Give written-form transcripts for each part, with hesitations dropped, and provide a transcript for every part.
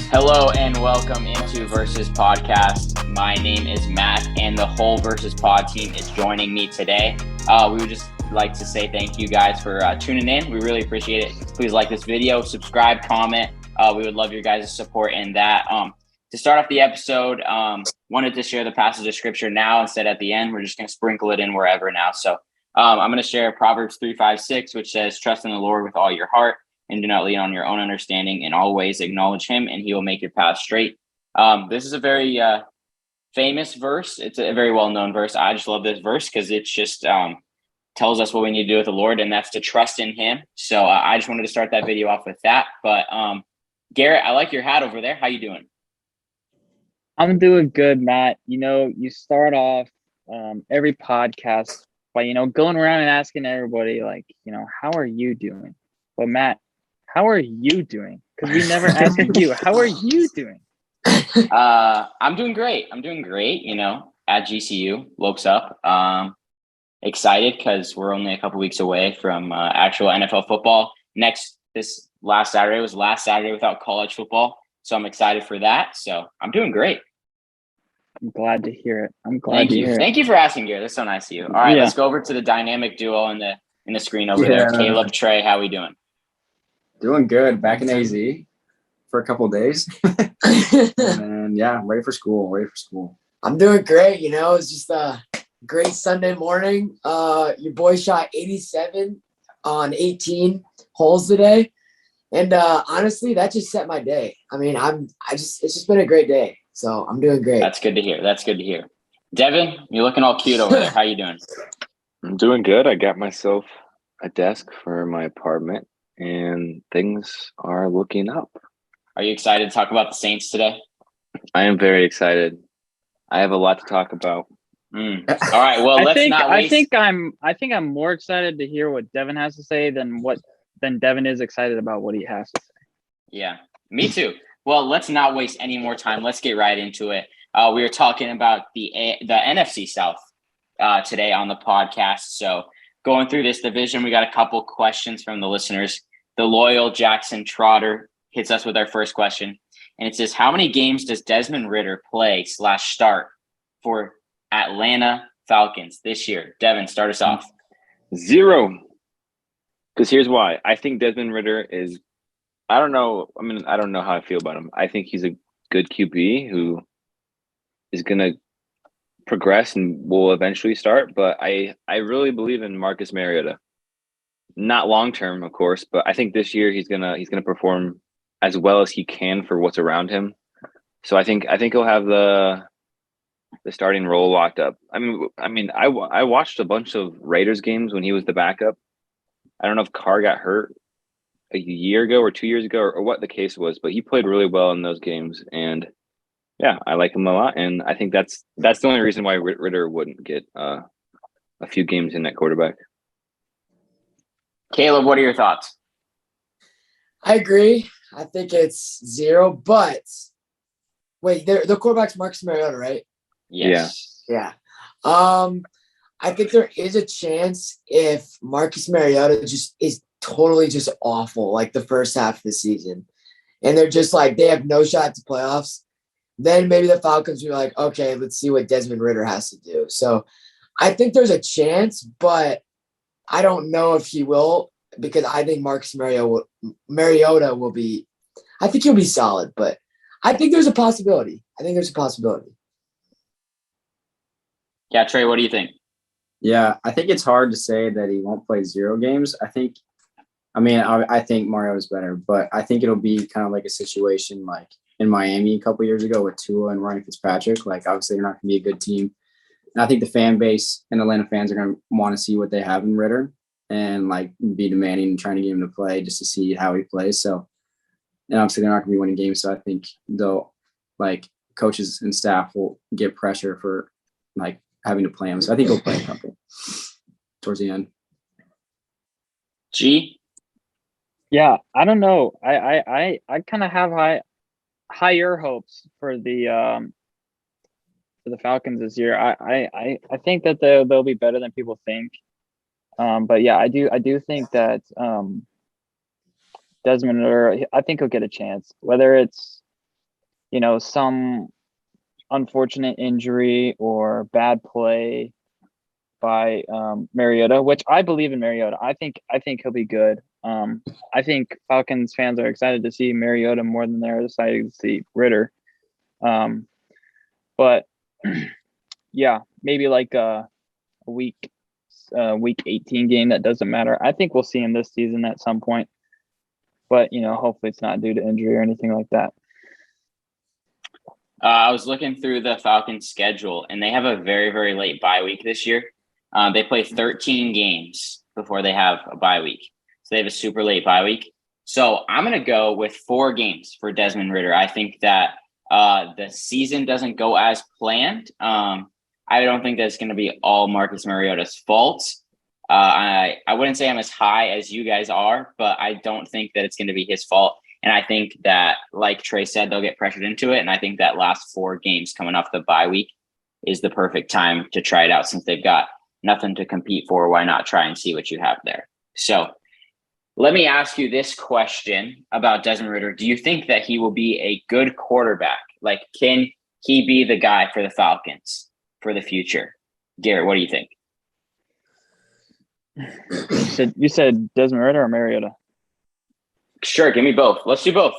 Hello and welcome into Versus Podcast. My name is Matt and the whole Versus Pod team is joining me today. We would just like to say thank you guys for tuning in. We really appreciate it. Please like this video, subscribe, comment. We would love your guys' support in that. To start off the episode, wanted to share the passage of scripture now instead at the end. We're just going to sprinkle it in wherever now. So I'm going to share Proverbs 3:5-6, which says, "Trust in the Lord with all your heart and do not lean on your own understanding. In all ways acknowledge him and he will make your path straight." This is a very famous verse. It's a very well-known verse. I just love this verse because it just tells us what we need to do with the Lord, and that's to trust in him. So I just wanted to start that video off with that. But Garrett, I like your hat over there. How you doing? I'm doing good, Matt. You start off every podcast by, going around and asking everybody, how are you doing? But Matt, how are you doing? Because we never asked you. How are you doing? I'm doing great. At GCU, Lokes up. Excited because we're only a couple weeks away from actual NFL football. This last Saturday was last Saturday without college football. So I'm excited for that. So I'm doing great. I'm glad to hear it. Thank you for asking, Garrett. That's so nice of you. All right, Let's go over to the dynamic duo in the screen over there. Caleb, Trey, how we doing? Doing good. Back in AZ for a couple of days. And ready for school. I'm doing great. It's just a great Sunday morning. Your boy shot 87 on 18 holes today. And honestly, that just set my day. It's just been a great day. So I'm doing great. That's good to hear. Devin, you're looking all cute over there. How you doing? I'm doing good. I got myself a desk for my apartment and things are looking up. Are you excited to talk about the Saints today? I am very excited. I have a lot to talk about. All right. Well, I think I'm more excited to hear what Devin has to say than Devin is excited about what he has to say. Yeah, me too. Well, let's not waste any more time. Let's get right into it. We are talking about the NFC South today on the podcast. So going through this division, we got a couple questions from the listeners. The loyal Jackson Trotter hits us with our first question. And it says, how many games does Desmond Ridder play/start for Atlanta Falcons this year? Devin, start us off. 0. Because here's why. I think Desmond Ridder is, I don't know how I feel about him. I think he's a good QB who is going to progress and will eventually start. But I really believe in Marcus Mariota. Not long term, of course, but I think this year he's gonna perform as well as he can for what's around him. So I think he'll have the starting role locked up. I watched a bunch of Raiders games when he was the backup. I don't know if Carr got hurt a year ago or 2 years ago or what the case was, but he played really well in those games. And I like him a lot. And I think that's the only reason why Ridder wouldn't get a few games in at quarterback. Caleb, what are your thoughts? I agree. I think it's 0, but wait, the quarterback's Marcus Mariota, right? Yes. Yeah. I think there is a chance if Marcus Mariota just is totally just awful, like the first half of the season, and they're just like, they have no shot to playoffs, then maybe the Falcons will be like, okay, let's see what Desmond Ridder has to do. So I think there's a chance, but I don't know if he will, because I think Marcus Mariota will be – I think he'll be solid, but I think there's a possibility. Yeah, Trey, what do you think? Yeah, I think it's hard to say that he won't play 0 games. I think Mariota's better, but I think it'll be kind of like a situation like in Miami a couple years ago with Tua and Ryan Fitzpatrick. Like, obviously, they're not going to be a good team. And I think the fan base and Atlanta fans are going to want to see what they have in Ridder and like be demanding and trying to get him to play just to see how he plays. So, and obviously they're not going to be winning games. So I think they'll like coaches and staff will get pressure for like having to play him. So I think he'll play a couple towards the end. G? Yeah, I don't know. I kind of have higher hopes for the Falcons this year. I think that they'll be better than people think. But yeah, I do think that Desmond Ridder, I think he'll get a chance. Whether it's some unfortunate injury or bad play by Mariota, which I believe in Mariota. I think he'll be good. I think Falcons fans are excited to see Mariota more than they're excited to see Ritter. But yeah, maybe like a week 18 game that doesn't matter. I think we'll see him this season at some point. But hopefully it's not due to injury or anything like that. I was looking through the Falcons schedule, and they have a very, very late bye week this year. They play 13 games before they have a bye week. So they have a super late bye week. So I'm going to go with 4 games for Desmond Ridder. I think that the season doesn't go as planned. I don't think that's going to be all Marcus Mariota's fault. I wouldn't say I'm as high as you guys are, but I don't think that it's going to be his fault. And I think that, like Trey said, they'll get pressured into it. And I think that last 4 games coming off the bye week is the perfect time to try it out since they've got nothing to compete for. Why not try and see what you have there? So let me ask you this question about Desmond Ridder. Do you think that he will be a good quarterback? Like, can he be the guy for the Falcons for the future? Garrett, what do you think? You said Desmond Ridder or Mariota? Sure, give me both. Let's do both.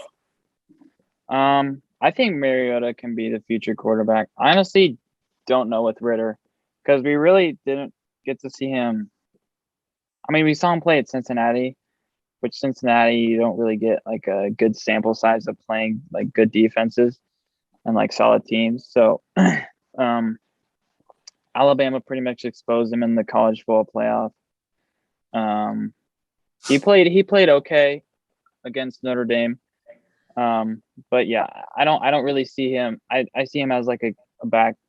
I think Mariota can be the future quarterback. I honestly don't know with Ridder because we really didn't get to see him. I mean, we saw him play at Cincinnati, which Cincinnati, you don't really get like a good sample size of playing like good defenses and like solid teams. So Alabama pretty much exposed him in the college football playoff. He played okay against Notre Dame. But yeah, I don't really see him. I see him as like a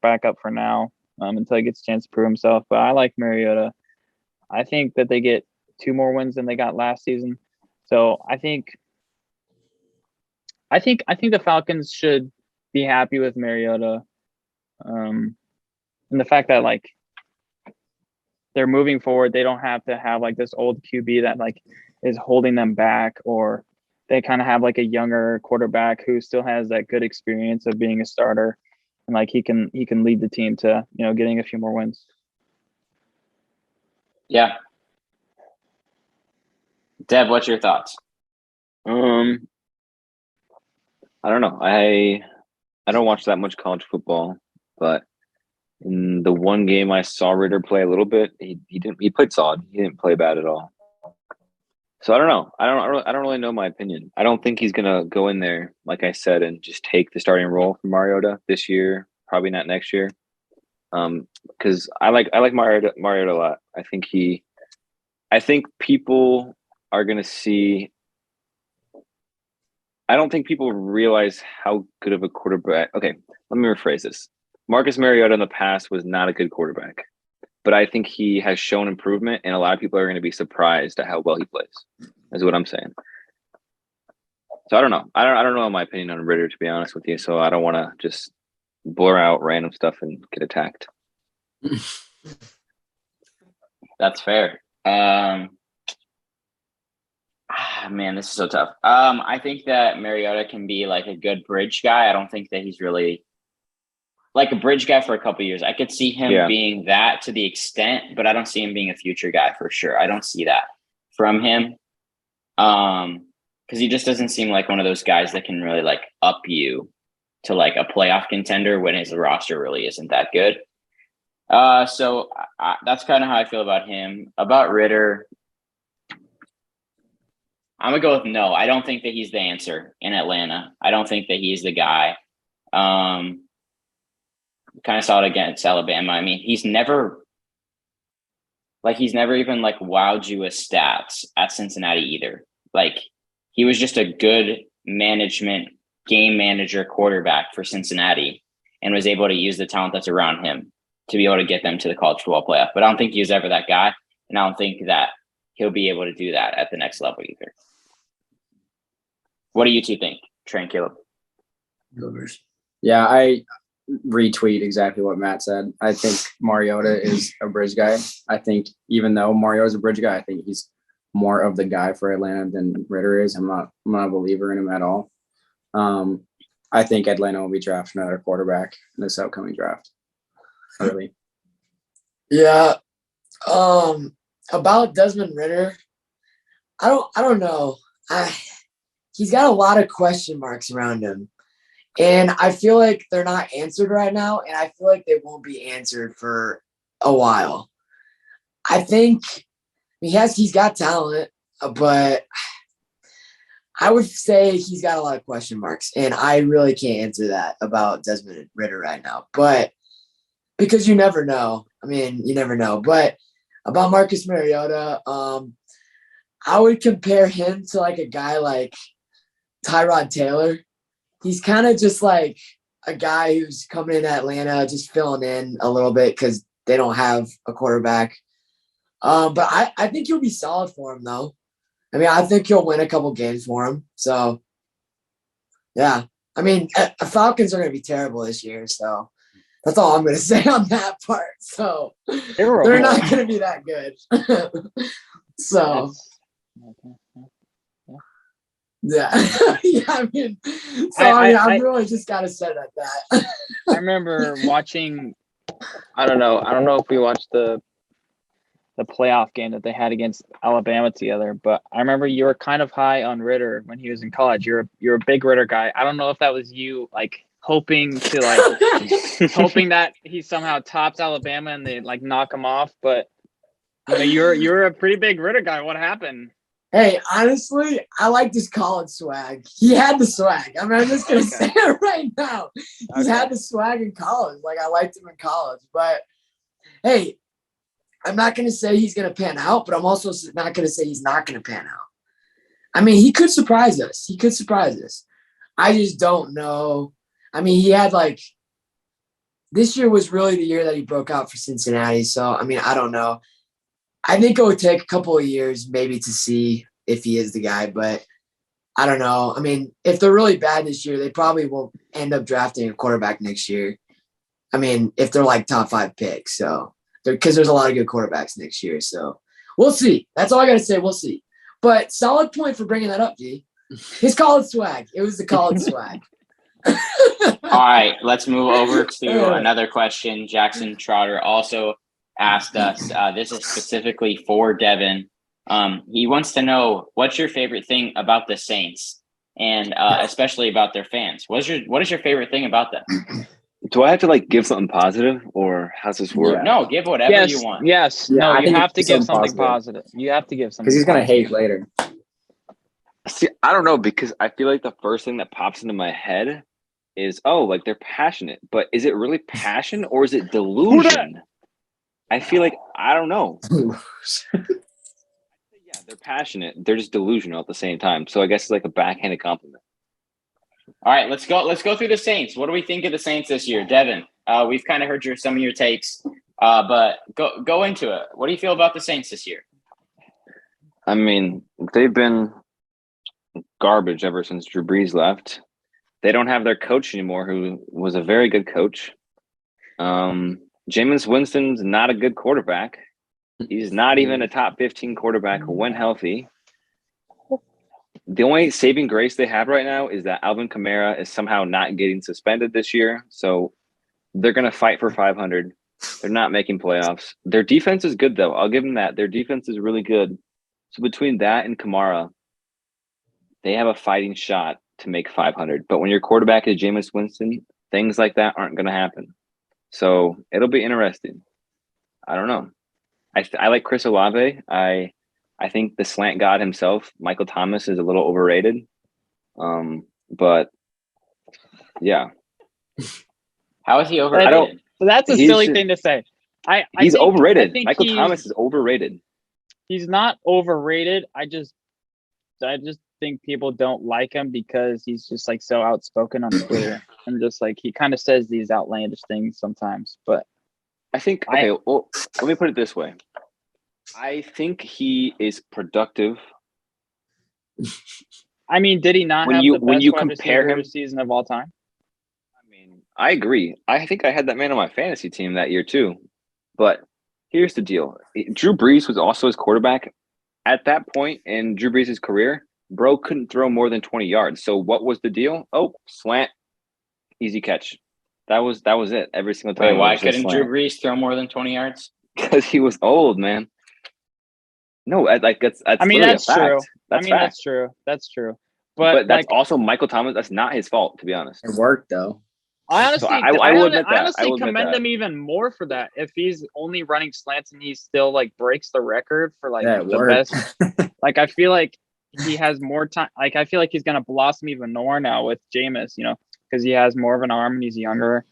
backup for now, until he gets a chance to prove himself. But I like Mariota. I think that they get 2 more wins than they got last season. So I think the Falcons should be happy with Mariota. And the fact that like they're moving forward, they don't have to have like this old QB that like is holding them back, or they kind of have like a younger quarterback who still has that good experience of being a starter, and like he can lead the team to getting a few more wins. Yeah. Dev, what's your thoughts? I don't know. I don't watch that much college football, but in the one game I saw Ridder play a little bit, he played solid. He didn't play bad at all. So I don't know. I don't really know my opinion. I don't think he's gonna go in there, like I said, and just take the starting role for Mariota this year. Probably not next year. Because I like Mariota a lot. I think people are gonna see. I don't think people realize how good of a quarterback. Okay, let me rephrase this. Marcus Mariota in the past was not a good quarterback, but I think he has shown improvement, and a lot of people are going to be surprised at how well he plays. Is what I'm saying. So I don't know. I don't know my opinion on Ridder, to be honest with you. So I don't want to just blur out random stuff and get attacked. That's fair. Man, this is so tough. I think that Mariota can be like a good bridge guy. I don't think that he's really like a bridge guy for a couple of years. I could see him being that to the extent, but I don't see him being a future guy for sure. I don't see that from him. Because he just doesn't seem like one of those guys that can really like up you to like a playoff contender when his roster really isn't that good. So that's kind of how I feel about him. About Ridder, I'm going to go with no. I don't think that he's the answer in Atlanta. I don't think that he's the guy. Kind of saw it against Alabama. I mean, he's never even like wowed you with stats at Cincinnati either. Like he was just a good game manager quarterback for Cincinnati and was able to use the talent that's around him to be able to get them to the college football playoff. But I don't think he was ever that guy. And I don't think that he'll be able to do that at the next level either. What do you two think, Trey and Caleb? Yeah, I retweet exactly what Matt said. I think Mariota is a bridge guy. I think even though Mariota's a bridge guy, I think he's more of the guy for Atlanta than Ridder is. I'm not a believer in him at all. I think Atlanta will be drafting another quarterback in this upcoming draft. Early. Yeah. About Desmond Ridder, I don't know. He's got a lot of question marks around him. And I feel like they're not answered right now, and I feel like they won't be answered for a while. I think he's got talent, but I would say he's got a lot of question marks, and I really can't answer that about Desmond Ridder right now. But because you never know. You never know. But about Marcus Mariota, I would compare him to like a guy like Tyrod Taylor. He's kind of just like a guy who's coming in Atlanta, just filling in a little bit because they don't have a quarterback. But I think he'll be solid for him, though. I think he'll win a couple games for him. So, yeah. Falcons are going to be terrible this year, so that's all I'm going to say on that part. So, they're not going to be that good. So, yeah. I really just got to say that. I remember watching, I don't know if we watched the playoff game that they had against Alabama together, but I remember you were kind of high on Ridder when he was in college. You're a big Ridder guy. I don't know if that was you like hoping that he somehow tops Alabama and they like knock him off, but you're a pretty big Ridder guy. What happened? Hey, honestly, I like this college swag. He had the swag. I'm just gonna say it right now. He's had the swag in college. Like I liked him in college, but hey, I'm not going to say he's going to pan out, but I'm also not going to say he's not going to pan out. He could surprise us. I just don't know. He had this year was really the year that he broke out for Cincinnati. So, I don't know. I think it would take a couple of years maybe to see if he is the guy, but I don't know. If they're really bad this year, they probably won't end up drafting a quarterback next year. If they're like top 5 picks. So, because there's a lot of good quarterbacks next year. So we'll see. That's all I got to say. We'll see. But solid point for bringing that up, G. His college swag. It was the college swag. All right, let's move over to another question. Jackson Trotter also asked us, this is specifically for Devin. He wants to know, what's your favorite thing about the Saints, and especially about their fans? What is your favorite thing about them? Do I have to give something positive, or how's this work? Yeah. No, give whatever you want. Yes. Yeah, no, you have to give something positive. You have to give something because he's going to hate later. See, I don't know, because I feel like the first thing that pops into my head is, they're passionate. But is it really passion or is it delusion? I feel like, I don't know. Yeah, they're passionate. They're just delusional at the same time. So I guess it's like a backhanded compliment. All right, let's go through the Saints. What do we think of the Saints this year? Devin, we've kind of heard some of your takes, but go into it. What do you feel about the Saints this year? They've been garbage ever since Drew Brees left. They don't have their coach anymore, who was a very good coach. Jameis Winston's not a good quarterback. He's not even a top 15 quarterback when healthy. The only saving grace they have right now is that Alvin Kamara is somehow not getting suspended this year. So they're going to fight for 500. They're not making playoffs. Their defense is good, though. I'll give them that. Their defense is really good. So between that and Kamara, they have a fighting shot to make 500. But when your quarterback is Jameis Winston, things like that aren't going to happen. So it'll be interesting. I don't know. I like Chris Olave. I think the slant god himself, Michael Thomas, is a little overrated. But yeah. How is he overrated? That's a silly thing to say. He's overrated. Michael Thomas is overrated. He's not overrated. I just think people don't like him because he's just so outspoken on Twitter and just he kind of says these outlandish things sometimes. But I think let me put it this way. I think he is productive. Did he not have the best wide receiver season of all time? I agree. I think I had that man on my fantasy team that year too. But here's the deal. Drew Brees was also his quarterback. At that point in Drew Brees' career, bro couldn't throw more than 20 yards. So what was the deal? Slant easy catch. That was it every single time. Wait, why couldn't Drew Brees throw more than 20 yards? Because he was old, man. No, like that's. I mean, that's true. That's that's true. That's true. But that's also Michael Thomas. That's not his fault, to be honest. It worked though. I honestly, So I will admit that. I honestly commend him even more for that. If he's only running slants and he still like breaks the record for like the best, like I feel like he has more time. Like I feel like he's gonna blossom even more now with Jameis, because he has more of an arm and he's younger.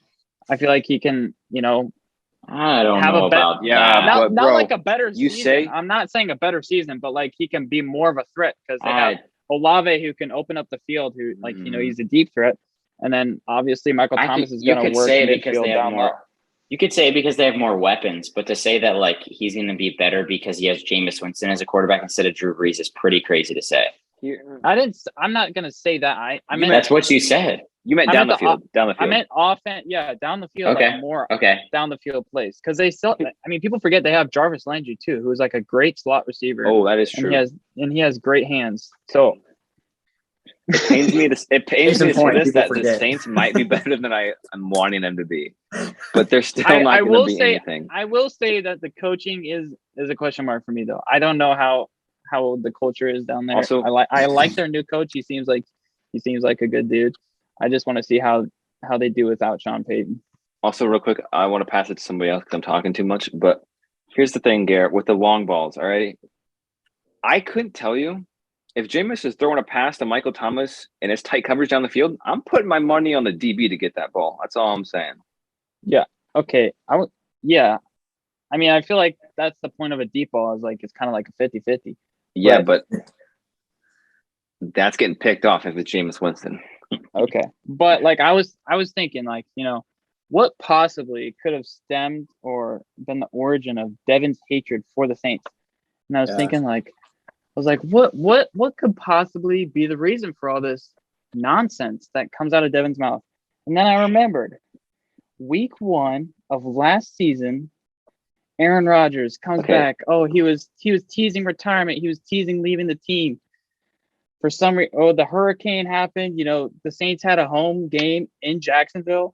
I feel like he can, I don't know about that. Not like a better you season. say I'm not saying a better season, but like he can be more of a threat because they have Olave who can open up the field, who he's a deep threat. And then obviously Michael Thomas is going to work midfield down there. You could say because they have more weapons, but to say that like he's going to be better because he has Jameis Winston as a quarterback instead of Drew Brees is pretty crazy to say. I'm not going to say that. I meant that's what you said. You meant down the field. Down the field. I meant offense. Yeah, down the field. Okay. Like more down the field plays because they still. I mean, people forget they have Jarvis Landry too, who's like a great slot receiver. Oh, that is true. And he has great hands. So. It pains me to say this that the Saints might be better than I'm wanting them to be, but they're still not going to be anything. I will say that the coaching is a question mark for me though. I don't know how the culture is down there. Also, I like their new coach. He seems like a good dude. I just want to see how they do without Sean Payton. Also, real quick, I want to pass it to somebody else because I'm talking too much. But here's the thing, Garrett, with the long balls. All right, I couldn't tell you. If Jameis is throwing a pass to Michael Thomas and it's tight coverage down the field, I'm putting my money on the DB to get that ball. That's all I'm saying. Yeah. Okay. Yeah. I mean, I feel like that's the point of a deep ball is like it's kind of like a 50-50. Yeah, but that's getting picked off if it's Jameis Winston. Okay. But like I was thinking like, what possibly could have stemmed or been the origin of Devin's hatred for the Saints? And I was thinking like, what could possibly be the reason for all this nonsense that comes out of Devin's mouth? And then I remembered week 1 of last season, Aaron Rodgers comes back. Oh, he was teasing retirement. He was teasing leaving the team. For some reason, the hurricane happened. The Saints had a home game in Jacksonville,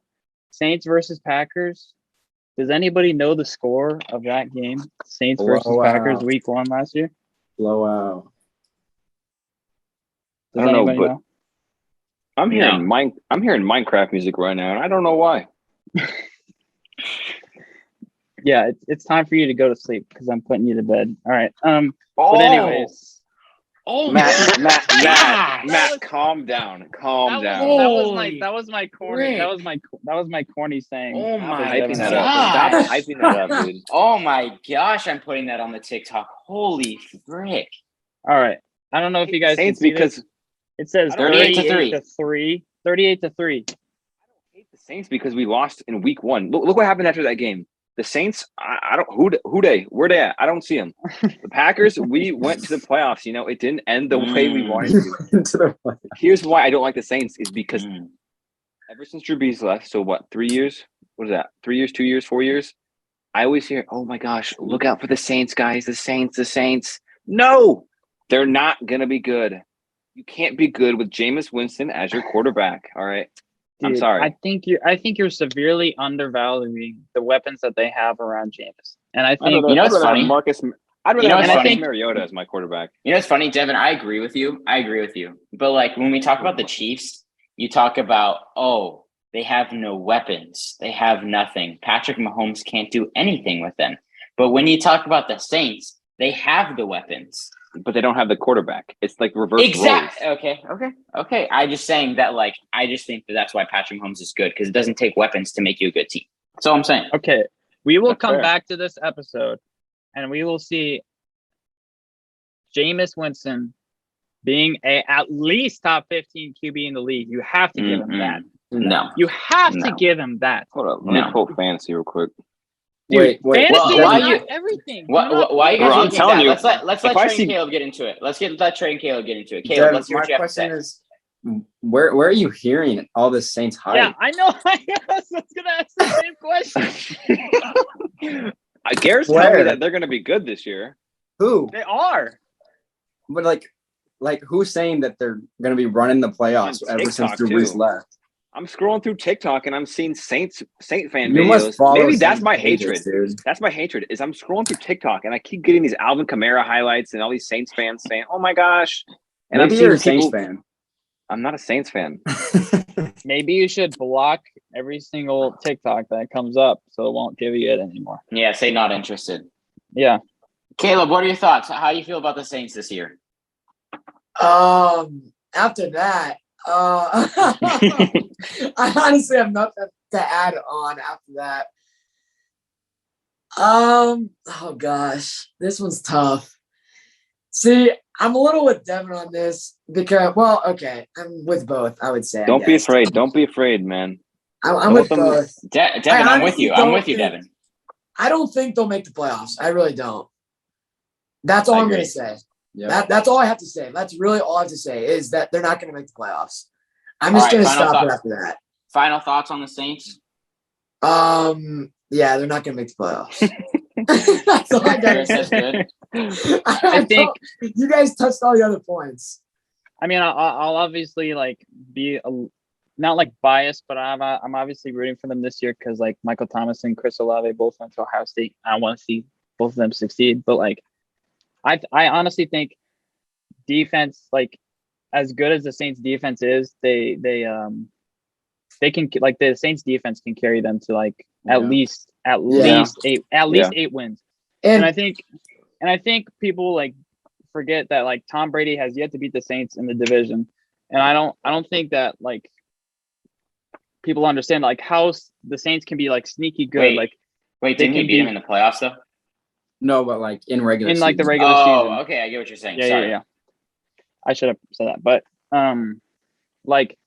Saints versus Packers. Does anybody know the score of that game? Saints versus Packers, week 1 last year. Blowout. Does anybody know? I'm hearing Minecraft music right now, and I don't know why. Yeah, it's time for you to go to sleep because I'm putting you to bed. All right. But anyways. Matt, calm down. Calm down. That was my corny. That was my corny saying. Oh my hyping that up. Stop hyping that up, dude. Oh my gosh, I'm putting that on the TikTok. Holy frick. All right. I don't know if you guys Saints can see because this. It says 38-3. 38-3. I don't hate the Saints because we lost in week 1. Look what happened after that game. The Saints, I don't where they at? I don't see them. The Packers, we went to the playoffs. It didn't end the way we wanted to. Here's why I don't like the Saints is because ever since Drew Brees left, so what? 3 years? What is that? 3 years? 2 years? 4 years? I always hear, oh my gosh, look out for the Saints, guys. The Saints. No, they're not gonna be good. You can't be good with Jameis Winston as your quarterback. All right. Dude, I'm sorry. I think you're severely undervaluing the weapons that they have around Jameis. And I think it's funny. I'd rather have Marcus Mariota as my quarterback. It's funny, Devin. I agree with you. But like when we talk about the Chiefs, you talk about they have no weapons. They have nothing. Patrick Mahomes can't do anything with them. But when you talk about the Saints, they have the weapons. But they don't have the quarterback. It's like reverse exactly. roles. Okay. I just saying that I just think that's why Patrick Mahomes is good because it doesn't take weapons to make you a good team. That's all I'm saying. Okay. We will come back to this episode and we will see Jameis Winston being at least top 15 QB in the league. You have to give him that. No. You have to give him that. Hold up. Let me pull fantasy real quick. Dude, wait. Fantasy why is you not everything. Why you guys I'm telling you. Let's let Trey and Caleb get into it. Let Trey and Caleb get into it. Caleb, let's hear what you have to say. Is, where are you hearing all this Saints hype? Yeah, I know. I was going to ask the same question. Garrett's telling me that they're going to be good this year. Who? They are. But like who's saying that they're going to be running the playoffs ever since Drew Brees left? I'm scrolling through TikTok and I'm seeing Saint fan You must videos. follow Maybe that's Saints my pages, hatred. dude. That's my hatred. Is I'm scrolling through TikTok and I keep getting these Alvin Kamara highlights and all these Saints fans saying, "Oh my gosh!" And Maybe I'm you're seeing a Saints people. fan. I'm not a Saints fan. Maybe you should block every single TikTok that comes up so it won't give you it anymore. Yeah, say not interested. Yeah. Caleb, what are your thoughts? How do you feel about the Saints this year? After that, I honestly have nothing to add on after that. Oh gosh, this one's tough. See, I'm a little with Devin on this because, well, okay, I'm with both. I would say. Don't be afraid. Don't be afraid, man. I'm with both. Devin, I'm with you. I'm with you, Devin. I don't think they'll make the playoffs. I really don't. That's all I'm going to say. Yeah. That's all I have to say. That's really all I have to say is that they're not going to make the playoffs. I'm just going to stop it after that. Final thoughts on the Saints? Yeah, they're not going to make the playoffs. That's all I got to say. I think you guys touched all the other points. I mean, I'll obviously like be not like biased, but I'm obviously rooting for them this year because like Michael Thomas and Chris Olave both went to Ohio State. I want to see both of them succeed, but like I honestly think defense, like as good as the Saints defense is, they can, like, the Saints defense can carry them to like at least 8 wins. And I think people like forget that like Tom Brady has yet to beat the Saints in the division. And I don't think that like people understand like how the Saints can be like sneaky good. Wait, didn't he beat him in the playoffs though? No, but like in regular season. Like the regular season. Oh, okay, I get what you're saying. Sorry. Yeah. I should have said that, but like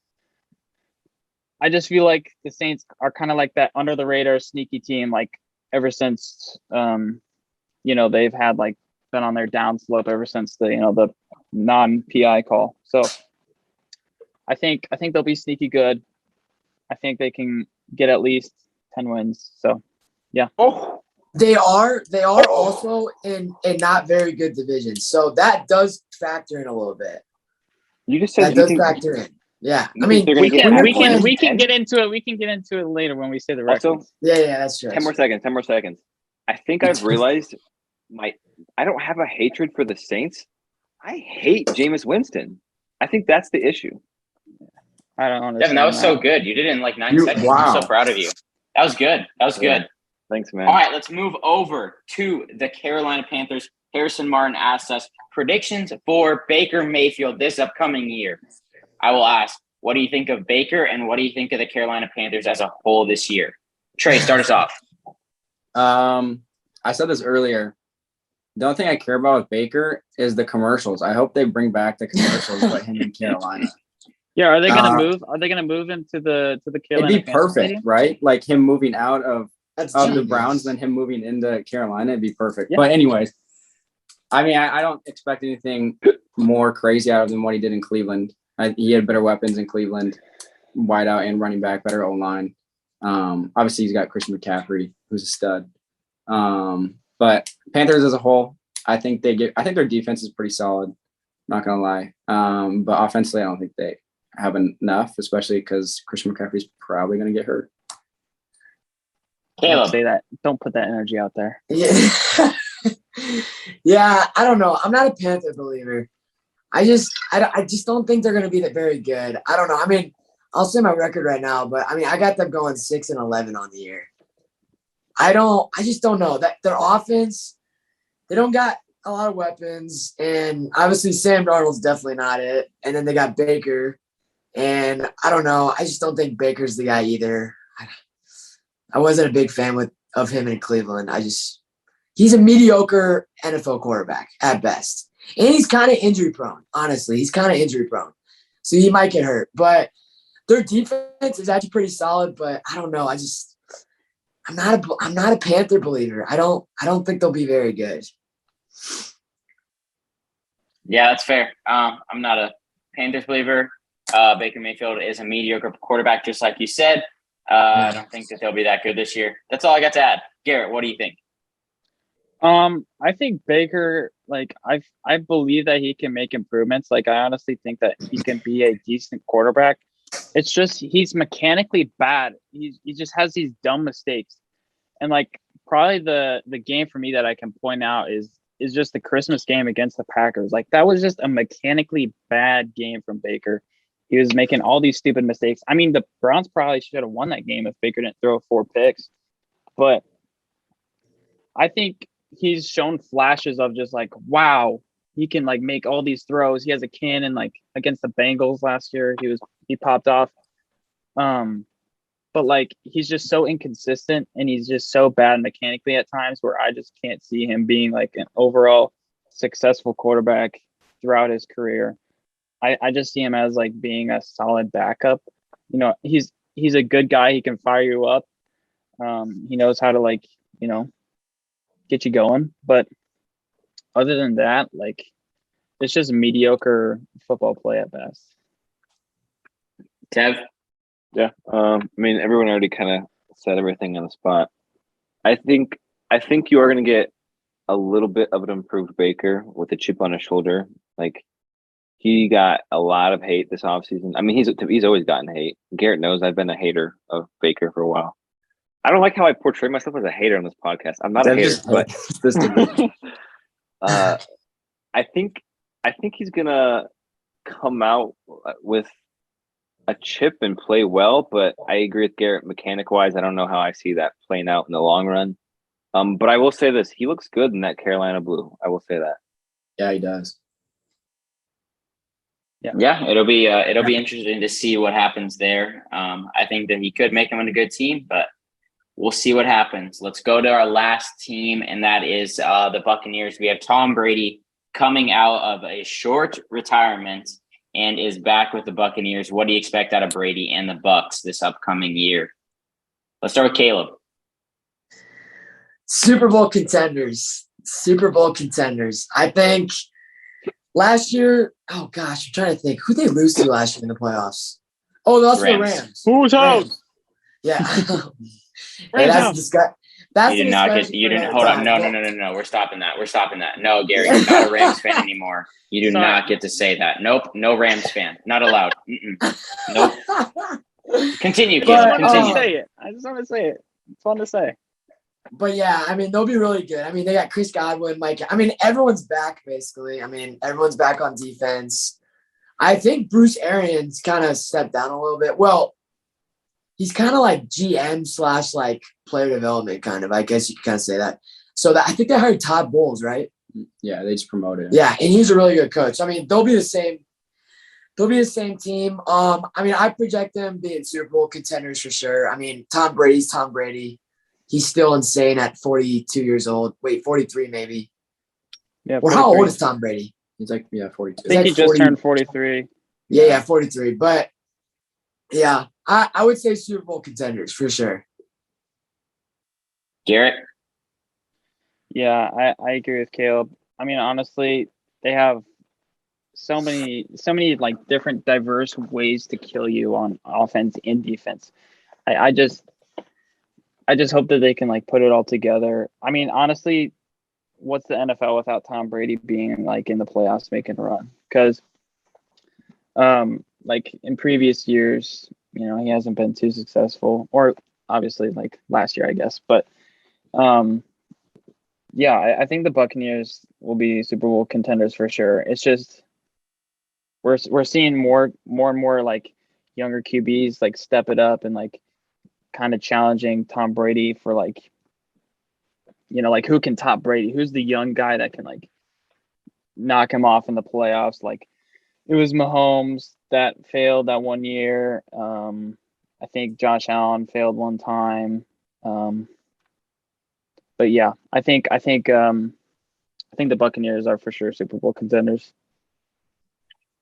I just feel like the Saints are kind of like that under the radar sneaky team, like ever since they've had like been on their downslope ever since the non-PI call. So I think they'll be sneaky good. I think they can get at least 10 wins. So yeah. Oh, they are also in a not very good division. So that does factor in a little bit. You just said that does factor in. Yeah. I mean, we can get into it. We can get into it later when we say the records. Also, yeah, that's true. 10 more seconds. I think I've realized I don't have a hatred for the Saints. I hate Jameis Winston. I think that's the issue. I don't understand. Devin, that was so good. You did it in like 9 seconds. Wow. I'm so proud of you. That was good. Good. Thanks, man. All right, let's move over to the Carolina Panthers. Harrison Martin asked us predictions for Baker Mayfield this upcoming year. I will ask, what do you think of Baker and what do you think of the Carolina Panthers as a whole this year? Trey, start us off. I said this earlier. The only thing I care about with Baker is the commercials. I hope they bring back the commercials about him in Carolina. Yeah, are they gonna move? Are they gonna move him to the Carolina? It'd be perfect, Stadium? right? Like him moving out of the Browns, then him moving into Carolina. It'd be perfect. Yeah. But anyways, I mean, I don't expect anything more crazy out of than what he did in Cleveland. He had better weapons in Cleveland, wideout and running back, better O-line. Obviously, he's got Christian McCaffrey, who's a stud. But Panthers as a whole, I think their defense is pretty solid. Not gonna lie. But offensively, I don't think they have enough, especially because Christian McCaffrey's probably gonna get hurt. Caleb, don't say that. Don't put that energy out there. Yeah. Yeah, I don't know. I'm not a Panther believer. I just don't think they're going to be that very good. I don't know. I mean, I'll say my record right now, but I mean, I got them going 6-11 on the year. I just don't know that their offense, they don't got a lot of weapons, and obviously Sam Darnold's definitely not it. And then they got Baker, and I don't know. I just don't think Baker's the guy either. I wasn't a big fan of him in Cleveland. He's a mediocre NFL quarterback at best. And he's kind of injury prone, honestly. He's kind of injury prone. So he might get hurt. But their defense is actually pretty solid, but I don't know. I'm not a Panther believer. I don't think they'll be very good. Yeah, that's fair. I'm not a Panthers believer. Baker Mayfield is a mediocre quarterback, just like you said. I don't think that they'll be that good this year. That's all I got to add. Garrett, what do you think? I think Baker, like I believe that he can make improvements. Like I honestly think that he can be a decent quarterback. it's just he's mechanically bad. He just has these dumb mistakes. And like probably the game for me that I can point out is just the Christmas game against the Packers. Like that was just a mechanically bad game from Baker. He was making all these stupid mistakes. I mean, the Browns probably should have won that game if Baker didn't throw 4 picks. But I think he's shown flashes of just like, wow, he can like make all these throws. He has a cannon like against the Bengals last year. He popped off. But like he's just so inconsistent and he's just so bad mechanically at times where I just can't see him being like an overall successful quarterback throughout his career. I just see him as like being a solid backup. You know, he's a good guy. He can fire you up. He knows how to like, you know, get you going. But other than that, like it's just mediocre football play at best. Tev? Yeah. I mean, everyone already kind of said everything on the spot. I think you are going to get a little bit of an improved Baker with a chip on his shoulder. Like he got a lot of hate this offseason. I mean, he's always gotten hate. Garrett knows I've been a hater of Baker for a while. I don't like how I portray myself as a hater on this podcast. I'm not a hater, but I think he's gonna come out with a chip and play well. But I agree with Garrett mechanic wise. I don't know how I see that playing out in the long run. But I will say this: he looks good in that Carolina blue. I will say that. Yeah, he does. Yeah, it'll be interesting to see what happens there. I think that he could make him in a good team, but we'll see what happens. Let's go to our last team, and that is the Buccaneers. We have Tom Brady coming out of a short retirement and is back with the Buccaneers. What do you expect out of Brady and the Bucs this upcoming year? Let's start with Caleb. Super Bowl contenders. I think last year, oh gosh, I'm trying to think. Who'd they lose to last year in the playoffs? Oh, that's the Rams. Who's out? Yeah. Hey, that's you did not get. You didn't. Hold on. No. We're stopping that. No, Gary, you're not a Rams fan anymore. You do not get to say that. Nope. No Rams fan. Not allowed. Nope. Continue, Caleb. Continue. I just want to say it. It's fun to say. But yeah, I mean, they'll be really good. I mean, they got Chris Godwin, Mike. I mean, everyone's back basically. I mean, everyone's back on defense. I think Bruce Arians kind of stepped down a little bit. Well, he's kind of like GM / like player development kind of. I guess you can kind of say that. So I think they hired Todd Bowles, right? Yeah, they just promoted him. Yeah, and he's a really good coach. I mean, they'll be the same. They'll be the same team. I mean, I project them being Super Bowl contenders for sure. I mean, Tom Brady's Tom Brady. He's still insane at 42 years old. Wait, 43 maybe. Yeah. Or how old is Tom Brady? He's like, 42. I think he just turned 43. Yeah, 43. But yeah, I would say Super Bowl contenders for sure. Garrett? Yeah, I agree with Caleb. I mean, honestly, they have so many like different diverse ways to kill you on offense and defense. I just hope that they can like put it all together. I mean, honestly, what's the NFL without Tom Brady being like in the playoffs making a run? Because like in previous years, you know, he hasn't been too successful, or obviously like last year, I guess. But yeah, I think the Buccaneers will be Super Bowl contenders for sure. It's just we're seeing more and more like younger QBs like step it up and like kind of challenging Tom Brady for like, you know, like who can top Brady? Who's the young guy that can like knock him off in the playoffs? Like it was Mahomes that failed that one year. I think Josh Allen failed one time. But yeah, I think the Buccaneers are for sure Super Bowl contenders.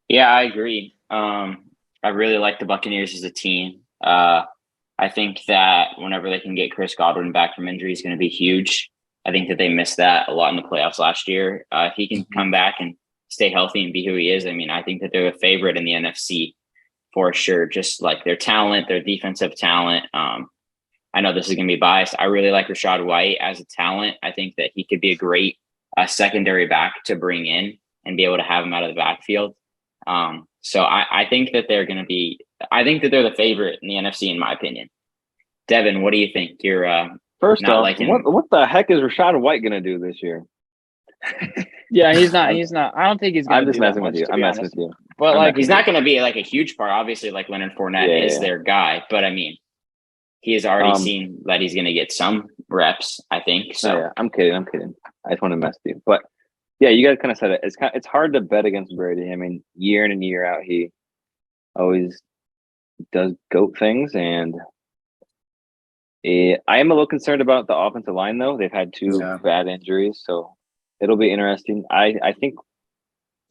Yeah, I agree. I really like the Buccaneers as a team. I think that whenever they can get Chris Godwin back from injury is going to be huge. I think that they missed that a lot in the playoffs last year. If he can come back and stay healthy and be who he is, I mean, I think that they're a favorite in the NFC for sure. Just like their talent, their defensive talent. I know this is going to be biased. I really like Rachaad White as a talent. I think that he could be a great secondary back to bring in and be able to have him out of the backfield. So I think that they're going to be I think that they're the favorite in the NFC, in my opinion. Devin, what do you think? You're First not off, liking. what the heck is Rashad White gonna do this year? Yeah, he's not. I don't think he's gonna. I'm just do that messing with much, you. to I'm be messing honest. with you. But like, He's not going to be like a huge part. Obviously, like Leonard Fournette is their guy, but I mean, he has already seen that he's going to get some reps. I think so. No, yeah, I'm kidding. I just want to mess with you, but yeah, you guys kind of said it. It's hard to bet against Brady. I mean, year in and year out, he always does GOAT things, and I am a little concerned about the offensive line, though. They've had two bad injuries, so it'll be interesting. I think.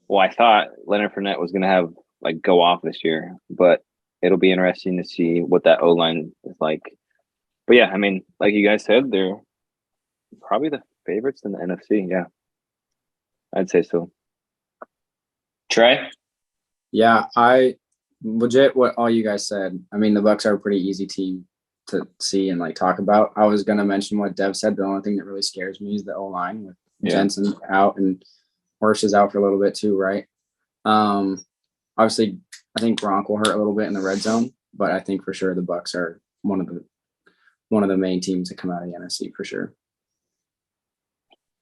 Well, I thought Leonard Fournette was going to have go off this year, but it'll be interesting to see what that O-line is like. But yeah, I mean, like you guys said, they're probably the favorites in the NFC. Yeah, I'd say so. Trey? Yeah, I legit what all you guys said. I mean, the Bucs are a pretty easy team to see and talk about. I was going to mention what Dev said. The only thing that really scares me is the O-line with Jensen out and Hirsch is out for a little bit too, right? Obviously, I think Gronk will hurt a little bit in the red zone, but I think for sure the Bucs are one of the main teams that come out of the NFC for sure.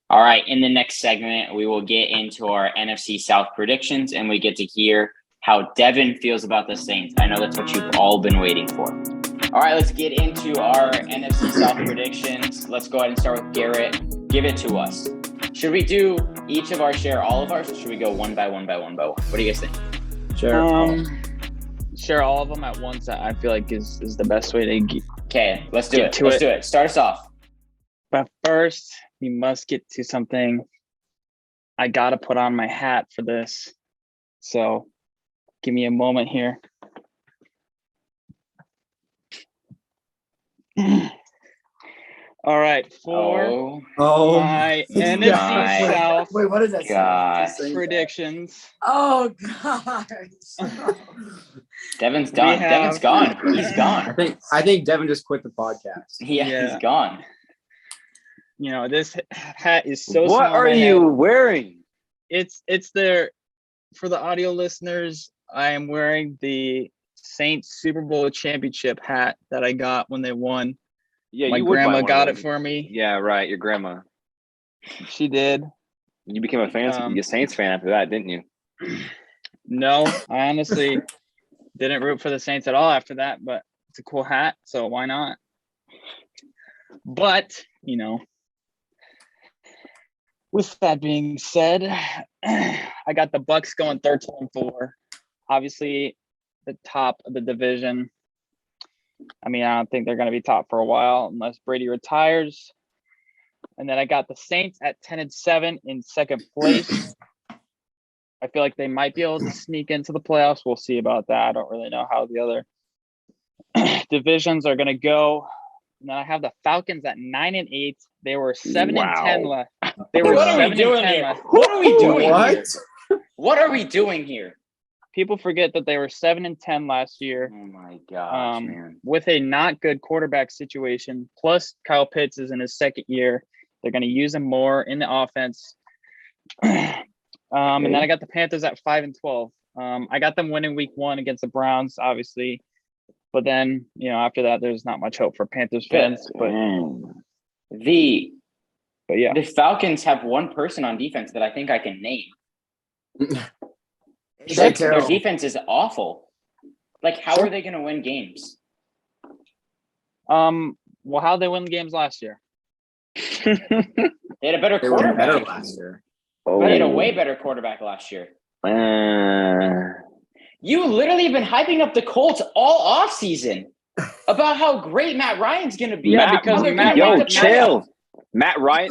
All right. In the next segment, we will get into our NFC South predictions, and we get to hear how Devin feels about the Saints. I know that's what you've all been waiting for. All right, let's get into our NFC South predictions. Let's go ahead and start with Garrett. Give it to us. Should we do each of our share all of ours, or should we go one by one by one by one? What do you guys think? Share all of them at once. I feel like is the best way to get. Okay, let's do it. Let's do it. Start us off. But first, we must get to something. I gotta put on my hat for this, so give me a moment here. All right, for my NFC South Wait, what is that? predictions. Oh gosh. Devin's done. Devin's gone. He's gone. I think Devin just quit the podcast. Yeah, he's gone. You know, this hat is so small. What are you wearing? It's there for the audio listeners. I am wearing the Saints Super Bowl championship hat that I got when they won. Yeah, my grandma got it for me. Yeah, right. Your grandma. She did. You became a Saints fan after that, didn't you? No, I honestly didn't root for the Saints at all after that, but it's a cool hat, so why not? But, you know, with that being said, I got the Bucs going 13-4. Obviously, the top of the division. I mean, I don't think they're going to be top for a while unless Brady retires. And then I got the Saints at 10-7 in second place. I feel like they might be able to sneak into the playoffs. We'll see about that. I don't really know how the other divisions are going to go. And then I have the Falcons at 9-8. They were 7-10 left. They were What are we doing here? What are we doing here? What are we doing here? People forget that they were 7-10 last year. Oh my gosh, man! With a not good quarterback situation, plus Kyle Pitts is in his second year. They're going to use him more in the offense. And then I got the Panthers at 5-12. I got them winning week 1 against the Browns, obviously. But then, you know, after that, there's not much hope for Panthers fans. But the yeah, the Falcons have one person on defense that I think I can name. Their defense is awful. Like, how are they going to win games? Well, how they win games last year? They had a better quarterback. Better last year. They had a way better quarterback last year. You literally have been hyping up the Colts all offseason about how great Matt Ryan's going to be. Yeah, because chill. Matt Ryan,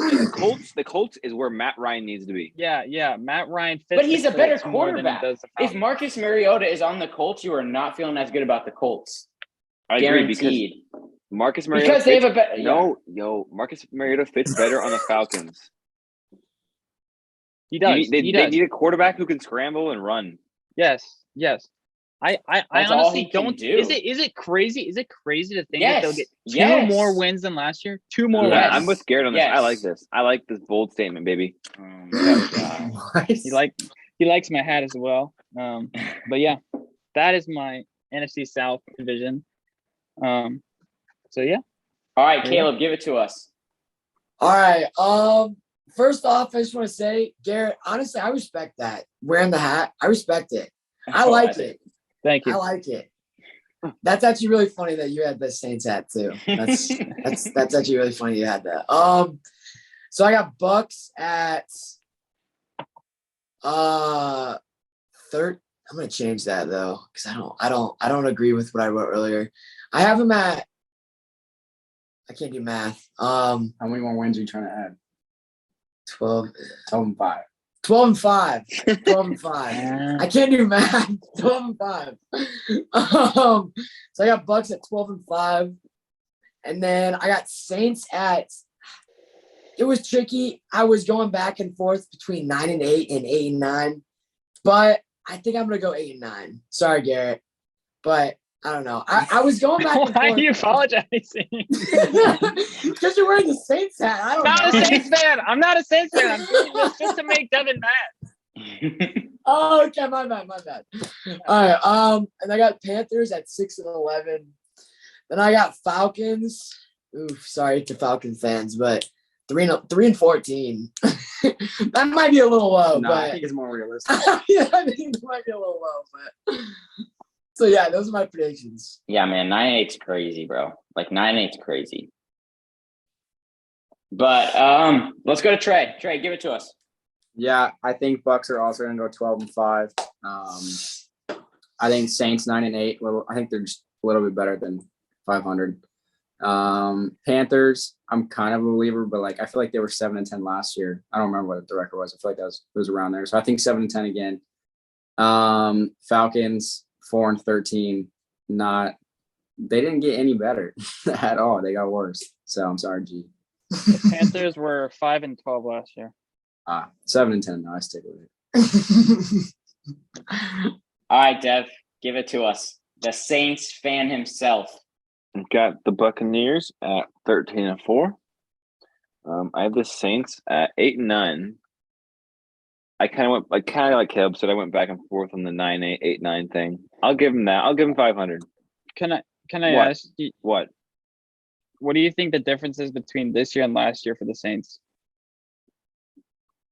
the Colts is where Matt Ryan needs to be. Yeah. Matt Ryan fits. But he's a better quarterback. If Marcus Mariota is on the Colts, you are not feeling as good about the Colts. I agree, Guaranteed. because Marcus Mariota. Because they have a better. Marcus Mariota fits better on the Falcons. He does. They need a quarterback who can scramble and run. Yes. I honestly don't. Do. Is it crazy? Is it crazy to think that they'll get two more wins than last year? 2 more wins. I'm with Garrett on this. I like this. I like this bold statement, baby. He likes my hat as well. But yeah, that is my NFC South division. So yeah. All right, Caleb, give it to us. All right. First off, I just want to say, Garrett, honestly, I respect that. Wearing the hat, I respect it. I like it. Thank you. I like it. That's actually really funny that you had the Saints hat too. That's actually really funny you had that. So I got Bucs at third. I'm gonna change that though, because I don't agree with what I wrote earlier. I have them at. I can't do math. How many more wins are you trying to add? 12 and 5. 12 and 5. 12 and 5. I can't do math. 12 and 5. So I got Bucs at 12 and 5. And then I got Saints at, it was tricky. I was going back and forth between 9 and 8 and 8 and 9. But I think I'm going to go 8 and 9. Sorry, Garrett. But I don't know. I was going back and forth. Why are you apologizing? Because you're wearing the Saints hat. I don't know. Not a Saints fan. I'm not a Saints fan. I'm doing this just to make Devin mad. Oh, okay. My bad. All right. And I got Panthers at 6 and 11. Then I got Falcons. Oof, sorry to Falcon fans, but 3 and 14. That might be a little low, No, but I think it's more realistic. yeah, I think it might be a little low, but so yeah, those are my predictions. Yeah, man, 9-8's crazy, bro. Like 9-8's crazy. But let's go to Trey. Trey, give it to us. Yeah, I think Bucs are also going to go 12 and 5. I think Saints 9 and 8. I think they're just a little bit better than 500. Panthers, I'm kind of a believer, but like I feel like they were 7 and 10 last year. I don't remember what the record was. I feel like it was around there. So I think 7 and 10 again. Falcons 4 and 13. They didn't get any better at all. They got worse. So I'm sorry, G. The Panthers were 5 and 12 last year. 7 and 10. No, I stick with it. All right, Dev, give it to us. The Saints fan himself. Got the Buccaneers at 13 and 4. I have the Saints at 8 and 9. I kind of like Caleb said. I went back and forth on the 9-8, 8-9 thing. I'll give him that. I'll give him 500. Can I What? ask you, What? what do you think the difference is between this year and last year for the Saints?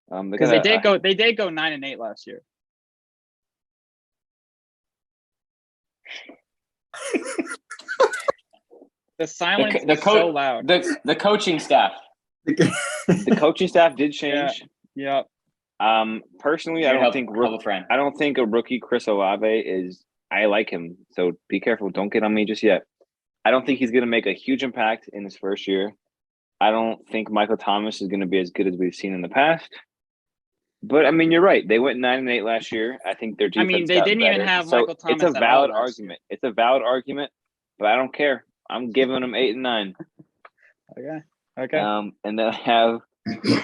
Because they did go 9 and 8 last year. The silence is so loud. The coaching staff. The coaching staff did change. Yeah. Personally, I don't think a rookie Chris Olave is. I like him, so be careful. Don't get on me just yet. I don't think he's going to make a huge impact in his first year. I don't think Michael Thomas is going to be as good as we've seen in the past. But I mean, you're right. They went 9 and 8 last year. I think their defense. They didn't even have Michael Thomas. It's a valid argument. It's a valid argument, but I don't care. I'm giving them 8 and 9. Okay. And then I have.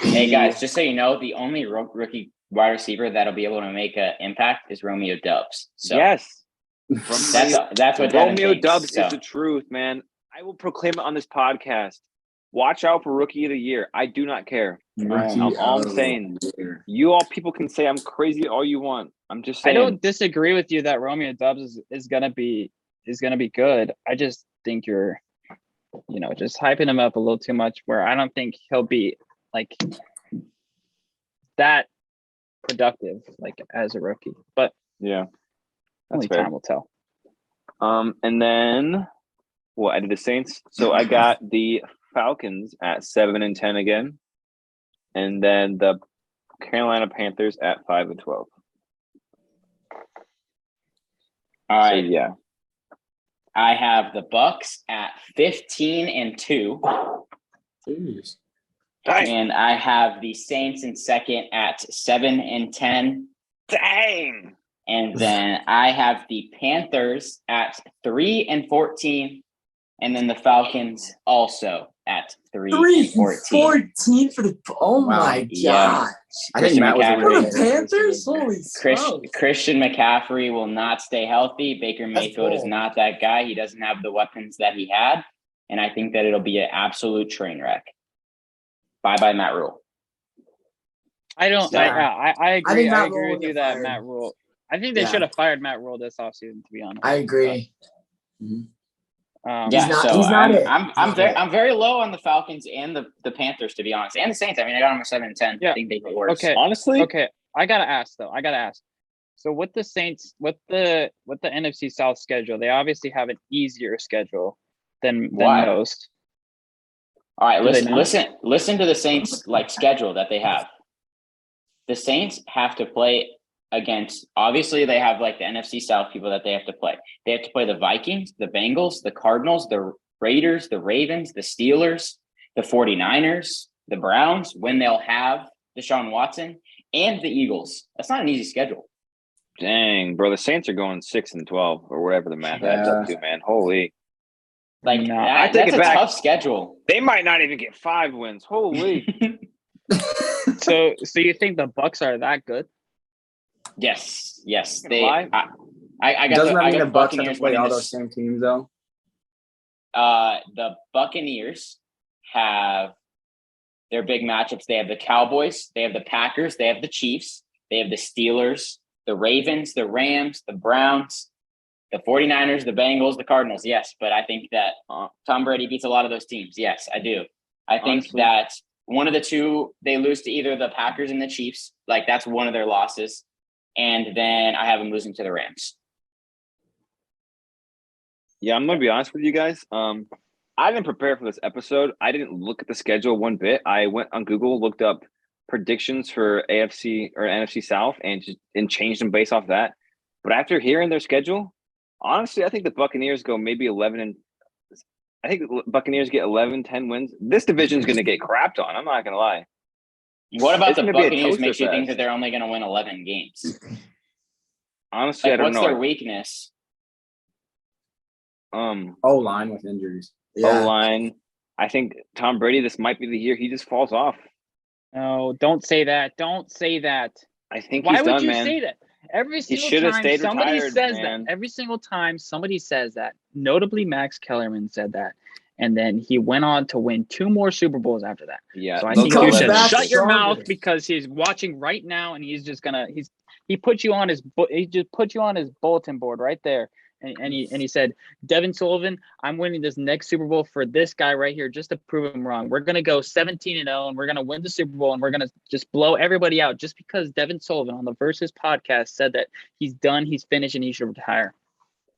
Hey guys, just so you know, the only rookie wide receiver that'll be able to make an impact is Romeo Doubs. So yes, that's what Romeo Doubs is the truth, man. I will proclaim it on this podcast. Watch out for Rookie of the Year. I do not care. All I'm saying. You all people can say I'm crazy all you want. I'm just saying. I don't disagree with you that Romeo Doubs is gonna be good. I just think you're, just hyping him up a little too much. Where I don't think he'll be like that productive, like as a rookie. But yeah, only time will tell. And then I did the Saints. So I got the Falcons at 7 and 10 again, and then the Carolina Panthers at 5 and 12. All right. So, yeah. I have the Bucs at 15 and 2. Jeez. And I have the Saints in second at 7 and 10. Dang. And then I have the Panthers at 3 and 14. And then the Falcons also at 3 and 14. 14 for the my gosh. Yeah. I think Matt was For the Panthers? Holy smokes. Christian McCaffrey will not stay healthy. Baker Mayfield is not that guy. He doesn't have the weapons that he had. And I think that it'll be an absolute train wreck. Bye-bye, Matt Rule. I don't. I agree. I agree with you that fired. Matt Rule. I think they Yeah. should have fired Matt Rule this offseason, to be honest. I agree. Yeah, not- so he's not it. I'm very low on the Falcons and the Panthers, to be honest, and the Saints. I mean, I got them at 7-10. Yeah. I think they get worse. Okay. Honestly, Okay, I gotta ask though. So with the Saints, with the NFC South schedule, they obviously have an easier schedule than Why? most. All right, Do they not? listen to the Saints schedule that they have. The Saints have to play against, obviously they have the NFC South people that they have to play. They have to play the Vikings, the Bengals, the Cardinals, the Raiders, the Ravens, the Steelers, the 49ers, the Browns, when they'll have Deshaun Watson, and the Eagles. That's not an easy schedule. dang, bro, the Saints are going 6-12 or whatever the math adds up to, man. Holy. No, I take that's it a back. tough schedule. They might not even get 5 wins. Holy. So you think the Bucs are that good? Yes. Gonna They. lie. I got Doesn't the, that I mean got the the Bucs have Buccaneers to play winning all this. those same teams though? The Buccaneers have their big matchups. They have the Cowboys, they have the Packers, they have the Chiefs, they have the Steelers, the Ravens, the Rams, the Browns, the 49ers, the Bengals, the Cardinals. Yes, but I think that Tom Brady beats a lot of those teams. Yes, I do. I think Honestly. that one of the two, they lose to either the Packers and the Chiefs. That's one of their losses. And then I have them losing to the Rams. Yeah, I'm gonna be honest with you guys. I didn't prepare for this episode. I didn't look at the schedule one bit. I went on Google, looked up predictions for AFC or NFC South, and changed them based off that. But after hearing their schedule, honestly, I think the Buccaneers go maybe 11 and. I think the Buccaneers get 11, 10 wins. This division's going to get crapped on. I'm not going to lie. What about It's the gonna be a Buccaneers toaster makes you think fest. that they're only going to win 11 games? Honestly, I don't What's know. their weakness? O-line with injuries. O-line. I think Tom Brady, this might be the year he just falls off. No, don't say that. Don't say that. I think Why he's would done, you man. say that? Every single should have time stayed somebody retired, says man. that, every single time somebody says that, notably Max Kellerman said that, and then he went on to win 2 more Super Bowls after that. Yeah. So I those think are you should 11. shut your stronger. mouth because he's watching right now, and he's just gonna he put you on his he just put you on his bulletin board right there, and he said, Devin Sullivan, I'm winning this next Super Bowl for this guy right here just to prove him wrong. We're gonna go 17-0, and we're gonna win the Super Bowl, and we're gonna just blow everybody out just because Devin Sullivan on the Versus podcast said that he's done, he's finished, and he should retire.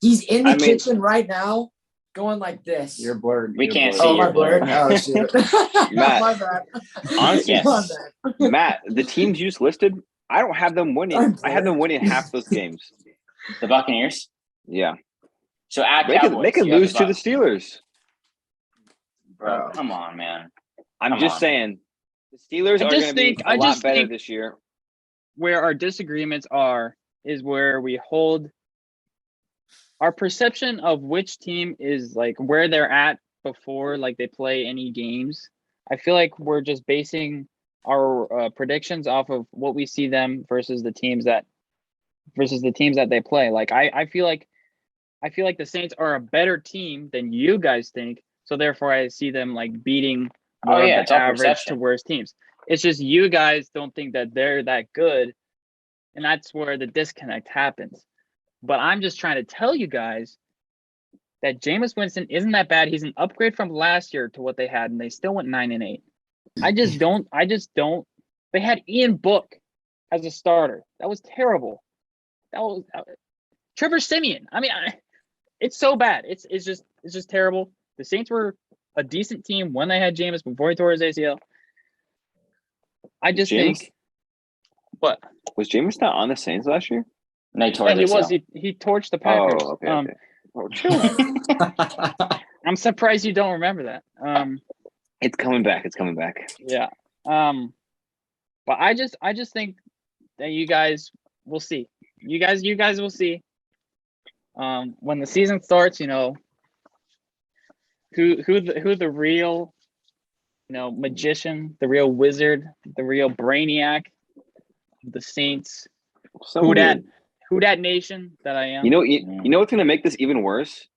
He's in the I mean- kitchen right now, going like this. You're blurred. We You're can't blurred. see Oh, my your blurred. blur. Oh, shoot. Matt. My bad. Honestly, Yes. My bad. Matt, the teams you just listed, I don't have them winning. I have them winning half those games. The Buccaneers. Yeah. So at They Cowboys, could you have lose to the Bucs. Steelers. Bro, come on, man. I'm Come just on. saying. The Steelers I are just going to be think- a I lot just better think- this year. Where our disagreements is where we hold our perception of which team is where they're at before they play any games. I feel like we're just basing our predictions off of what we see them versus the teams that they play. I feel like the Saints are a better team than you guys think, so therefore I see them beating more of it's the all average perception. to worst teams. It's just you guys don't think that they're that good, and that's where the disconnect happens. But I'm just trying to tell you guys that Jameis Winston isn't that bad. He's an upgrade from last year to what they had, and they still went 9-8. I just don't. They had Ian Book as a starter. That was terrible. That was Trevor Siemian. I mean, it's so bad. It's just terrible. The Saints were a decent team when they had Jameis before he tore his ACL. I just think. What? Was Jameis not on the Saints last year? And they tore Yeah, he this was. out. He torched the Packers. Oh, okay. Oh, chill. I'm surprised you don't remember that. It's coming back. It's coming back. Yeah. But I just think that you guys will see. You guys will see. When the season starts, who the real, magician, the real wizard, the real brainiac, the Saints, So who weird. that nation that I am. You know what's going to make this even worse?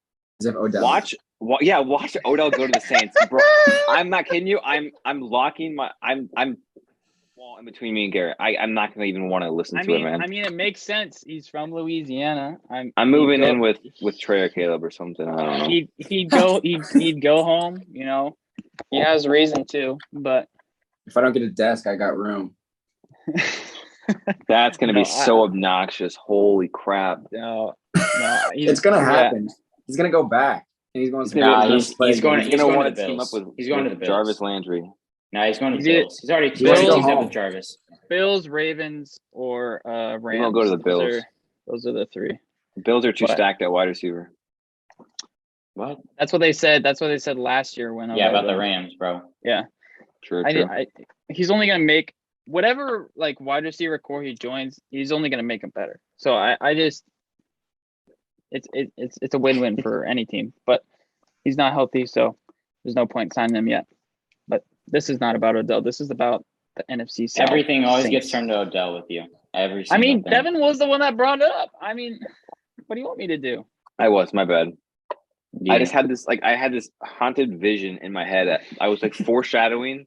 Is if Odell. Watch Odell go to the Saints, bro. I'm not kidding you. I'm locking my. I'm wall in between me and Garrett. I'm not gonna even want to listen to it, man. I mean, it makes sense. He's from Louisiana. I'm moving in with Trey or Caleb or something. I don't know. He'd go home. You know, he has reason to. But If I don't get a desk, I got room. That's gonna be so obnoxious. Holy crap! No, It's gonna happen. He's gonna go back, and he's going to. He's going to want to the team up Bills. with. He's going to the Bills. Jarvis Landry. No, he's going to the He's- Bills. He's already wants to go teamed up home. with Jarvis. Bills, Ravens, or Rams. I'll go to the Bills. Those are the three. The Bills are too What? stacked at wide receiver. What? That's what they said. That's what they said last year when. Yeah, about the Rams, bro. Yeah, True. he's only gonna make whatever like wide receiver core he joins. He's only gonna make him better. So I just, it's a win-win for any team. But he's not healthy, so there's no point signing him yet. But this is not about Odell. This is about the NFC South. Everything always Saints. gets turned to Odell with you. Every I single mean, thing. Devin was the one that brought it up. I mean, what do you want me to do? I was my bad. Yeah. I just had this I had this haunted vision in my head. I was like foreshadowing,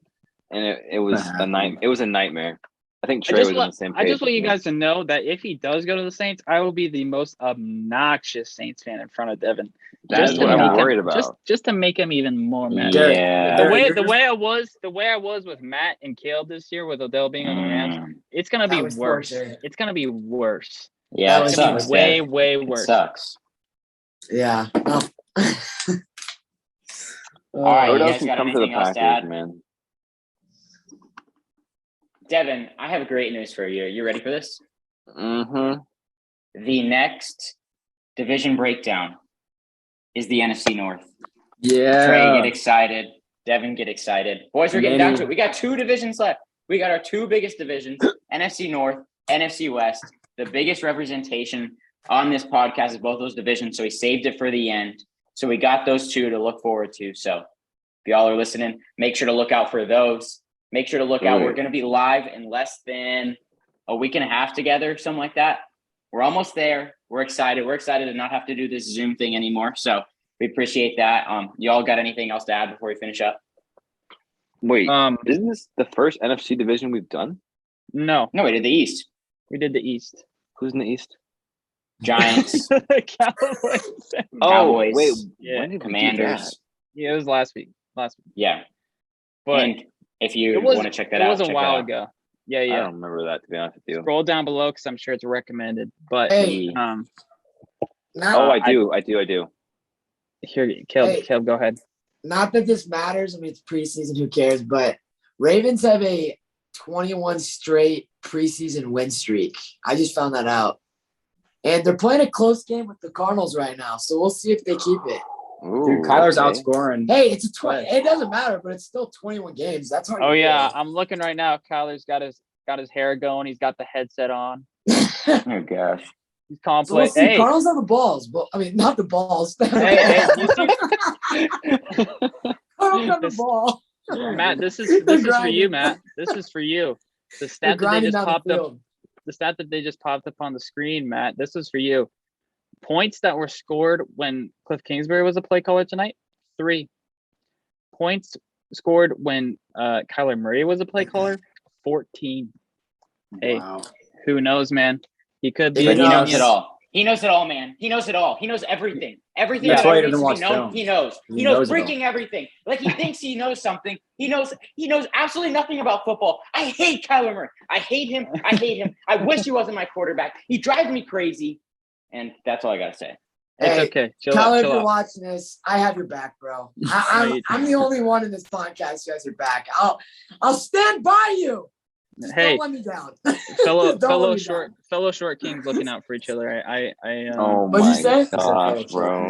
and it was a night. It was a nightmare. I think Trey was on the same page. I just want you guys to know that if he does go to the Saints, I will be the most obnoxious Saints fan in front of Devin. That's Just what to I'm make him- worried about. Just to make him even more mad. Yeah. The way I was with Matt and Caleb this year with Odell being on the Rams, it's gonna be That was worse. torture. It's gonna be worse. Yeah, That it was sucks. way, Dev. way It worse. sucks. Yeah. All right, What you else guys can got come to the anything else to Packers, add? man? Devin, I have great news for you. You ready for this? Mm-hmm. The next division breakdown is the NFC North. Yeah. Trey, get excited. Devin, get excited. Boys, we're getting down Manny. to it. We got two divisions left. We got our two biggest divisions, NFC North, NFC West. The biggest representation on this podcast is both those divisions, so we saved it for the end. So we got those two to look forward to. So if y'all are listening, make sure to look out for those. Make sure to look out. Right. We're going to be live in less than a week and a half together, something like that. We're almost there. We're excited. We're excited to not have to do this Zoom thing anymore. So we appreciate that. Y'all got anything else to add before we finish up? Wait, isn't this the first NFC division we've done? No, No, we did the East. we did the East. Who's in the East? Giants, Cowboys. Cowboys, wait, Yeah. when did we do Commanders. Yeah, it was last week. Yeah. But And if you it was want to check that out, It was a check while that out. ago. Yeah, that? I yeah. don't remember that, to be honest with you. Scroll down below because I'm sure it's recommended. But Hey, um, not, I do. here, Caleb, Hey. Caleb, go ahead. not that this matters. I mean, it's preseason. Who cares? But Ravens have a 21 straight preseason win streak. I just found that out. And they're playing a close game with the Cardinals right now. So we'll see if they keep it. Ooh, Dude, Kyler's okay. outscoring. Hey, it's a 20. It doesn't matter, but it's still 21 games. That's hard. Oh to yeah, do. I'm looking right now. Kyler's got his hair going. He's got the headset on. Oh, gosh. He's calm So we'll play. see. Hey, Cardinals have the balls. Well, I mean, not the balls. hey, you see, Cardinals have the This- ball. Matt, this is They're for grinding. you, Matt. This is for you. The They're stat that they grinding just down the popped up. field. The stat that they just popped up on the screen, Matt. This is for you. Points that were scored when Cliff Kingsbury was a play caller tonight. 3 points scored when Kyler Murray was a play caller. 14. Hey, Wow. who knows, man? He could be. But But he knows. knows it all. He knows it all, man. He knows it all. He knows everything. Everything That's that why he ever needs doesn't to be watch known, film. he knows. He He knows knows it all. freaking everything. Like he thinks he knows something. He knows absolutely nothing about football. I hate Kyler Murray. I hate him. I wish he wasn't my quarterback. He drives me crazy. And that's all I gotta say. It's Hey, okay. Chill Kyle, out. if Chill you're out. watching this, I have your back, bro. No, you I'm the only one in this podcast who has your back. I'll stand by you. Just Hey, don't let me down. fellow Don't let me short kings looking out for each other. I Oh What'd you my say? gosh, bro.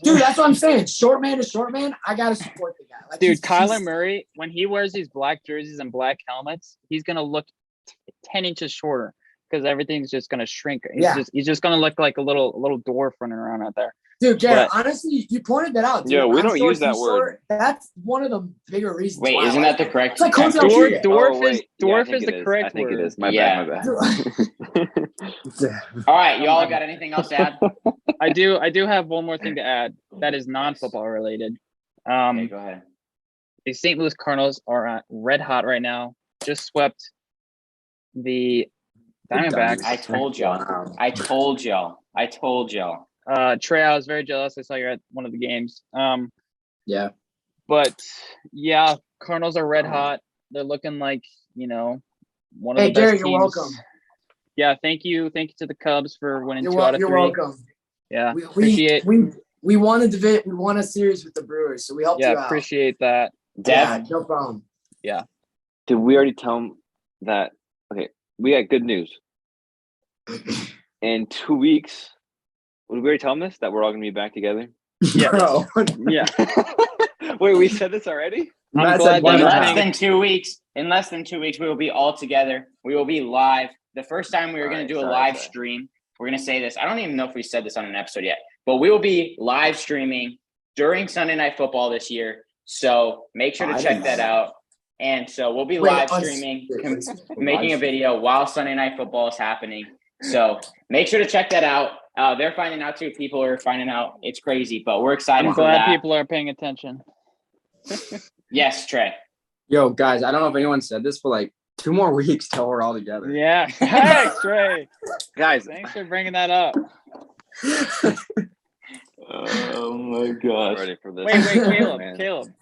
Dude, that's what I'm saying. Short man to short man, I gotta support the guy. Like, dude, he's- Kyler Murray, when he wears these black jerseys and black helmets, he's gonna look 10 inches shorter because everything's just gonna shrink. He's just gonna look like a little dwarf running around out there. Dude, Garrett, honestly, you pointed that out. Dude. Yeah, we I'm don't short, use that he's word. short. That's one of the bigger reasons. Wait, why I isn't like that the it. correct? It's like Coach term? Altuve. Dwarf wait. is Yeah, I dwarf think is it the is. correct I think word. it is. My Yeah. bad. All right, y'all got anything else to add? I do have one more thing to add that is non-football related. Okay, go ahead. The St. Louis Cardinals are red hot right now. Just swept the Diamondbacks. I told y'all. I told y'all. I told y'all. Trey, I was very jealous. I saw you at one of the games. Yeah. But yeah, Cardinals are red hot. They're looking like, one of Hey, the best Gary, teams. you're welcome. Yeah, thank you. Thank you to the Cubs for winning You're, 2 out of 3. you're welcome. Yeah, We appreciate. we won a series with the Brewers, so we helped you out. Appreciate that. Yeah, Dev, no problem. Yeah. Did we already tell him that? Okay, we got good news. In 2 weeks, did we already tell him this, that we're all going to be back together? Yeah. Bro. Yeah. Wait, we said this already? I'm glad in that less than 2 weeks, we will be all together. We will be live. The first time we were going to do a live stream, we're going to say this. I don't even know if we said this on an episode yet, but we will be live streaming during Sunday Night Football this year. So make sure to check that out. And so we'll be live streaming, making a video while Sunday Night Football is happening. So make sure to check that out. They're finding out too. People are finding out. It's crazy, but we're excited for that. I'm glad people are paying attention. Yes, Trey. Yo, guys, I don't know if anyone said this, but like 2 more weeks till we're all together. Yeah. Hey, Trey. Guys. Thanks for bringing that up. Oh, my gosh. Ready for this. Wait, Caleb.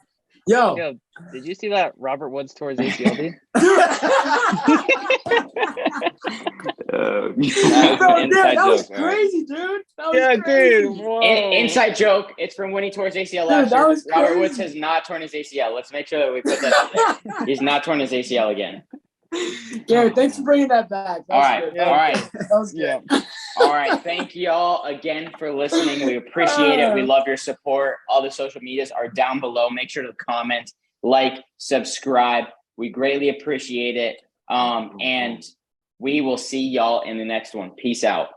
Yo. Caleb, did you see that Robert Woods tore his ACL, dude? That was crazy, dude. That was crazy. Dude. Whoa. Inside joke. It's from when he tore his ACL last that year. was Robert crazy. Woods has not torn his ACL. Let's make sure that we put that out there. He's not torn his ACL again. Gary, thanks for bringing that back. All right. That was good. Yeah. All right. Thank you all again for listening. We appreciate it. We love your support. All the social medias are down below. Make sure to comment, like, subscribe. We greatly appreciate it. And we will see y'all in the next one. Peace out.